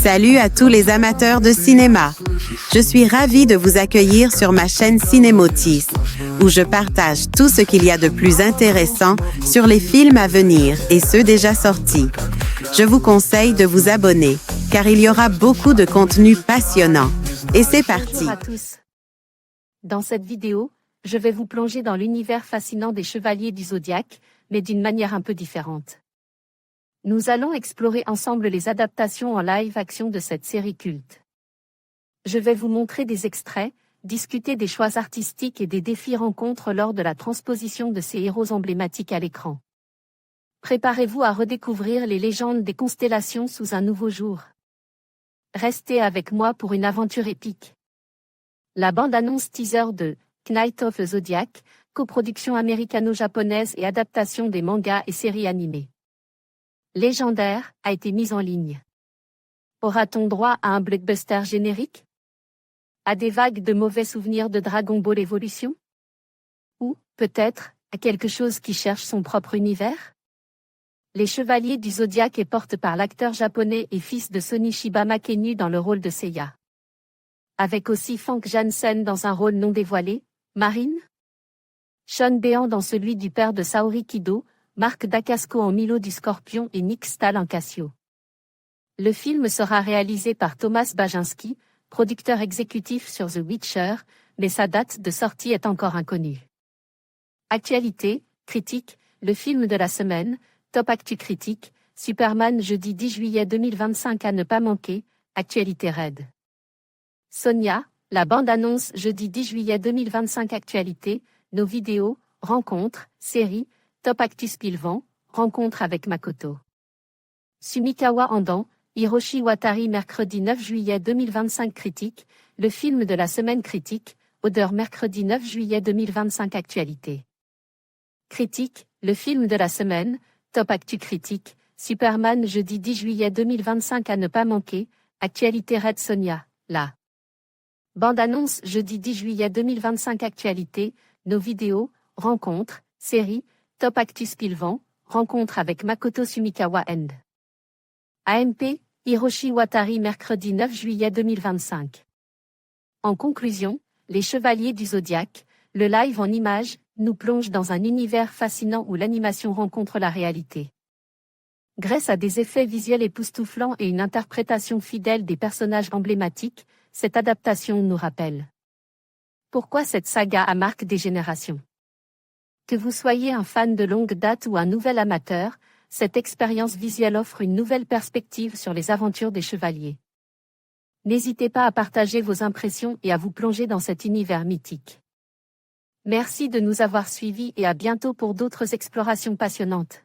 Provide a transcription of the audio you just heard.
Salut à tous les amateurs de cinéma. Je suis ravie de vous accueillir sur ma chaîne Cinémotis, où je partage tout ce qu'il y a de plus intéressant sur les films à venir et ceux déjà sortis. Je vous conseille de vous abonner, car il y aura beaucoup de contenu passionnant. Et c'est parti. Bonjour à tous. Dans cette vidéo, je vais vous plonger dans l'univers fascinant des Chevaliers du Zodiaque, mais d'une manière un peu différente. Nous allons explorer ensemble les adaptations en live-action de cette série culte. Je vais vous montrer des extraits, discuter des choix artistiques et des défis rencontres lors de la transposition de ces héros emblématiques à l'écran. Préparez-vous à redécouvrir les légendes des constellations sous un nouveau jour. Restez avec moi pour une aventure épique. La bande-annonce teaser de Knight of the Zodiac, coproduction américano-japonaise et adaptation des mangas et séries animées légendaire, a été mise en ligne. Aura-t-on droit à un blockbuster générique? À des vagues de mauvais souvenirs de Dragon Ball Evolution? Ou, peut-être, à quelque chose qui cherche son propre univers? Les Chevaliers du Zodiaque est porté par l'acteur japonais et fils de Sonishiba Makenu dans le rôle de Seiya. Avec aussi Frank Janssen dans un rôle non dévoilé, Marine? Sean Bean dans celui du père de Saori Kido, Marc Dacascos en Milo du Scorpion et Nick Stahl en Cassio. Le film sera réalisé par Thomas Baginski, producteur exécutif sur The Witcher, mais sa date de sortie est encore inconnue. Actualité, critique, le film de la semaine, Top Actu Critique, Superman jeudi 10 juillet 2025 à ne pas manquer, actualité raide. Sonia, la bande-annonce jeudi 10 juillet 2025 actualité, nos vidéos, rencontres, séries, Top Actu Spilvan, rencontre avec Makoto. Sumikawa Andan, Hiroshi Watari mercredi 9 juillet 2025 critique, le film de la semaine critique, Odeur mercredi 9 juillet 2025 actualité. Critique, le film de la semaine, Top Actu Critique, Superman jeudi 10 juillet 2025 à ne pas manquer, actualité Red Sonia, la bande-annonce jeudi 10 juillet 2025 actualité, nos vidéos, rencontres, séries, Top Actu Spilvan, rencontre avec Makoto Sumikawa End. AMP, Hiroshi Watari mercredi 9 juillet 2025. En conclusion, les Chevaliers du Zodiaque, le live en images, nous plonge dans un univers fascinant où l'animation rencontre la réalité. Grâce à des effets visuels époustouflants et une interprétation fidèle des personnages emblématiques, cette adaptation nous rappelle pourquoi cette saga a marqué des générations. Que vous soyez un fan de longue date ou un nouvel amateur, cette expérience visuelle offre une nouvelle perspective sur les aventures des chevaliers. N'hésitez pas à partager vos impressions et à vous plonger dans cet univers mythique. Merci de nous avoir suivis et à bientôt pour d'autres explorations passionnantes.